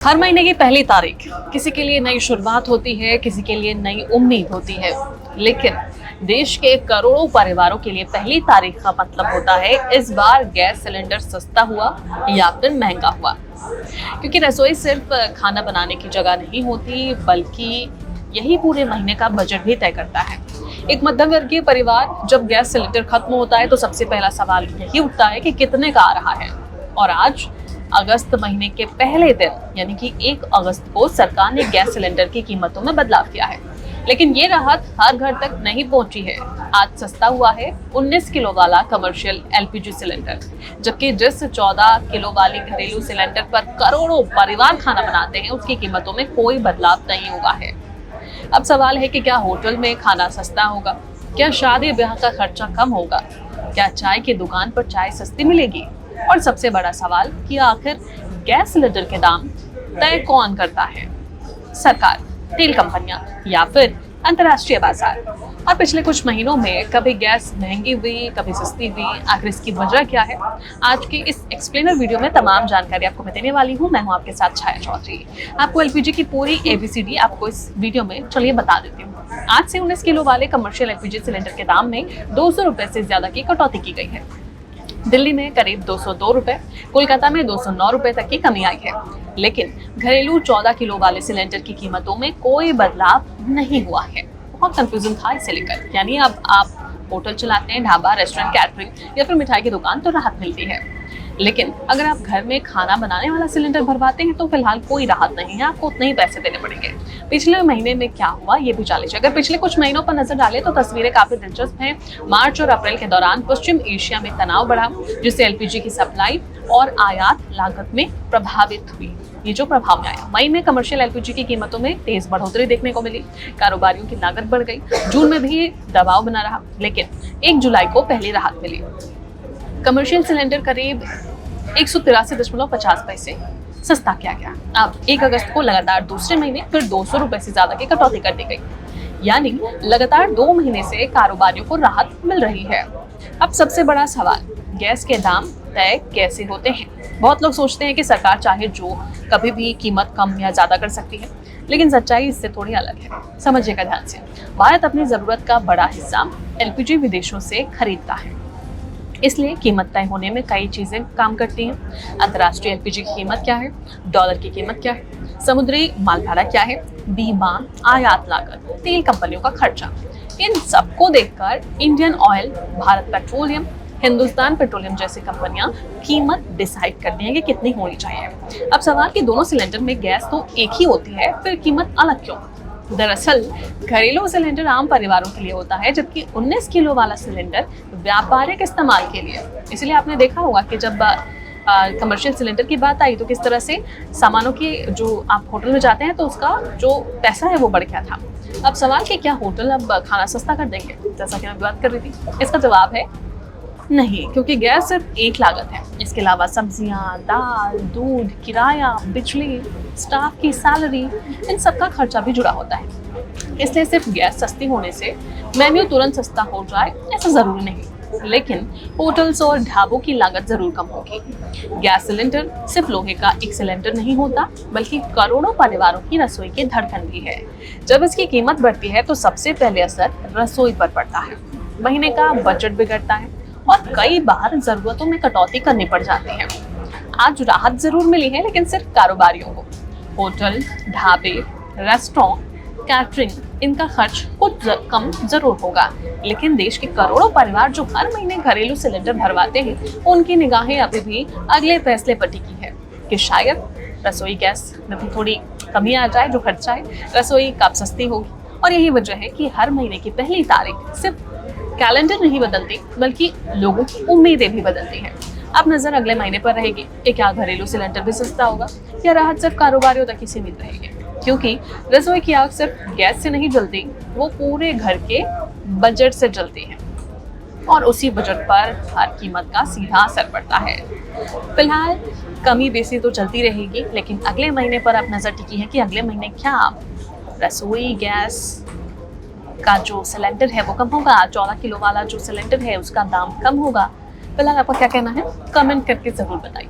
हर महीने की पहली तारीख किसी के लिए नई शुरुआत होती है, किसी के लिए नई उम्मीद होती है। लेकिन देश के करोड़ों परिवारों के लिए पहली तारीख का मतलब होता है इस बार गैस सिलेंडर सस्ता हुआ या फिर महंगा हुआ। क्योंकि रसोई सिर्फ खाना बनाने की जगह नहीं होती, बल्कि यही पूरे महीने का बजट भी तय करता है। एक मध्यम वर्गीय परिवार जब गैस सिलेंडर खत्म होता है तो सबसे पहला सवाल यही उठता है कि कितने का आ रहा है। और आज अगस्त महीने के पहले दिन यानी कि 1 अगस्त को सरकार ने गैस सिलेंडर की कीमतों में बदलाव किया है। लेकिन ये राहत हर घर तक नहीं पहुंची है। आज सस्ता हुआ है 19 किलो वाला कमर्शियल एलपीजी सिलेंडर, जबकि जिस 14 किलो वाली घरेलू सिलेंडर पर करोड़ों परिवार खाना बनाते हैं उसकी कीमतों में कोई बदलाव नहीं हुआ है। अब सवाल है कि क्या होटल में खाना सस्ता होगा, क्या शादी ब्याह का खर्चा कम होगा, क्या चाय की दुकान पर चाय सस्ती मिलेगी, और सबसे बड़ा सवाल कि आखिर गैस सिलेंडर के दाम तय कौन करता है, सरकार, तेल कंपनियां या फिर अंतर्राष्ट्रीय बाजार। और पिछले कुछ महीनों में कभी गैस महंगी हुई, कभी सस्ती हुई, आखिर इसकी वजह क्या है? आज के इस एक्सप्लेनर वीडियो में तमाम जानकारी आपको मैं देने वाली हूँ। मैं हूँ आपके साथ छाया चौधरी। आपको एलपीजी की पूरी ABCD आपको इस वीडियो में चलिए बता देती हूँ। आज से 19 किलो वाले कमर्शियल एलपीजी सिलेंडर के दाम में 200 रुपए से ज्यादा की कटौती की गई है। दिल्ली में करीब 202 रुपए, कोलकाता में 209 रुपए तक की कमी आई है। लेकिन घरेलू 14 किलो वाले सिलेंडर की कीमतों में कोई बदलाव नहीं हुआ है। बहुत कंफ्यूजन था इसे लेकर। यानी अब आप होटल चलाते हैं, ढाबा, रेस्टोरेंट, कैटरिंग या फिर मिठाई की दुकान, तो राहत मिलती है। लेकिन अगर आप घर में खाना बनाने वाला सिलेंडर भरवाते हैं तो फिलहाल कोई राहत नहीं है, आपको उतने ही पैसे देने पड़ेंगे। पिछले महीने में क्या हुआ ये भी जान लीजिए। अगर पिछले कुछ महीनों पर नजर डालें तो तस्वीरें काफी दिलचस्प हैं। मार्च और अप्रैल के दौरान पश्चिम एशिया में तनाव बढ़ा, जिससे एलपीजी की सप्लाई और आयात लागत में प्रभावित हुई। ये जो प्रभाव में आया, मई में कमर्शियल एलपीजी की कीमतों में तेज बढ़ोतरी देखने को मिली, कारोबारियों की लागत बढ़ गई। जून में भी दबाव बना रहा, लेकिन 1 जुलाई को पहली राहत मिली। कमर्शियल सिलेंडर करीब 183.50 पैसे सस्ता किया गया। अब 1 अगस्त को लगातार दूसरे महीने फिर 200 रुपए से ज्यादा की कटौती कर दी गई। यानी लगातार 2 महीने से कारोबारियों को राहत मिल रही है। अब सबसे बड़ा सवाल, गैस के दाम तय कैसे होते हैं? बहुत लोग सोचते हैं कि सरकार चाहे जो कभी भी कीमत कम या ज्यादा कर सकती है, लेकिन सच्चाई इससे थोड़ी अलग है। समझिएगा ध्यान से। भारत अपनी जरूरत का बड़ा हिस्सा एलपीजी विदेशों से खरीदता है, इसलिए कीमत तय होने में कई चीजें काम करती हैं। अंतर्राष्ट्रीय एलपीजी की कीमत क्या है, डॉलर की कीमत क्या है, समुद्री माल भाड़ा क्या है, बीमा, आयात लागत, तेल कंपनियों का खर्चा। इन सबको देखकर Indian oil, Bharat petroleum, Hindustan petroleum जैसी कंपनियां कीमत डिसाइड करती हैं कि कितनी होनी चाहिए। अब सवाल कि दोनों सिलेंडर में गैस तो एक ही होती है, फिर कीमत अलग क्यों? दरअसल घरेलू सिलेंडर आम परिवारों के लिए होता है, जबकि 19 किलो वाला सिलेंडर व्यापारिक इस्तेमाल के लिए। इसलिए आपने देखा होगा कि जब कमर्शियल सिलेंडर की बात आई तो किस तरह से सामानों की, जो आप होटल में जाते हैं तो उसका जो पैसा है वो बढ़ गया था। अब सवाल कि क्या होटल अब खाना सस्ता कर देंगे, जैसा कि मैं बात कर रही थी? इसका जवाब है नहीं, क्योंकि गैस सिर्फ एक लागत है। इसके अलावा सब्जियां, दाल, दूध, किराया, बिजली, स्टाफ की सैलरी, इन सब का खर्चा भी जुड़ा होता है। इसलिए सिर्फ गैस सस्ती होने से मेन्यू तुरंत सस्ता हो जाए ऐसा जरूरी नहीं, लेकिन होटल्स और ढाबों की लागत जरूर कम होगी। गैस सिलेंडर सिर्फ लोहे का एक सिलेंडर नहीं होता, बल्कि करोड़ों परिवारों की रसोई की धड़कन भी है। जब इसकी कीमत बढ़ती है तो सबसे पहले असर रसोई पर पड़ता है। महीने का बजट बिगड़ता है और कई बार जरूरतों में कटौती करनी पड़ जाती है। आज राहत जरूर मिली है, लेकिन सिर्फ कारोबारियों को। होटल, ढाबे, रेस्टोरेंट, कैटरिंग, इनका खर्च कुछ कम जरूर होगा, लेकिन देश के करोड़ों परिवार जो हर महीने घरेलू सिलेंडर भरवाते हैं, उनकी निगाहें अभी भी अगले फैसले पर टिकी है कि शायद रसोई गैस में भी थोड़ी कमी आ जाए, जो खर्चा है रसोई कब सस्ती होगी। और यही वजह है कि हर महीने की पहली तारीख सिर्फ कैलेंडर नहीं बदलती, बल्कि लोगों की उम्मीदें भी बदलती हैं। अब नजर अगले महीने पर रहेगी कि क्या घरेलू सिलेंडर भी सस्ता होगा या राहत सिर्फ कारोबारियों तक ही सीमित रहेगी। क्योंकि रसोई की आग सिर्फ गैस से नहीं जलती, वो पूरे घर के बजट से जलती है, और उसी बजट पर हर कीमत का सीधा असर पड़ता है। फिलहाल कमी बेसी तो चलती रहेगी, लेकिन अगले महीने पर अब नजर टिकी है कि अगले महीने क्या रसोई गैस का जो सिलेंडर है वो कम होगा, 14 किलो वाला जो सिलेंडर है उसका दाम कम होगा। फिलहाल आपका क्या कहना है, कमेंट करके जरूर बताइए।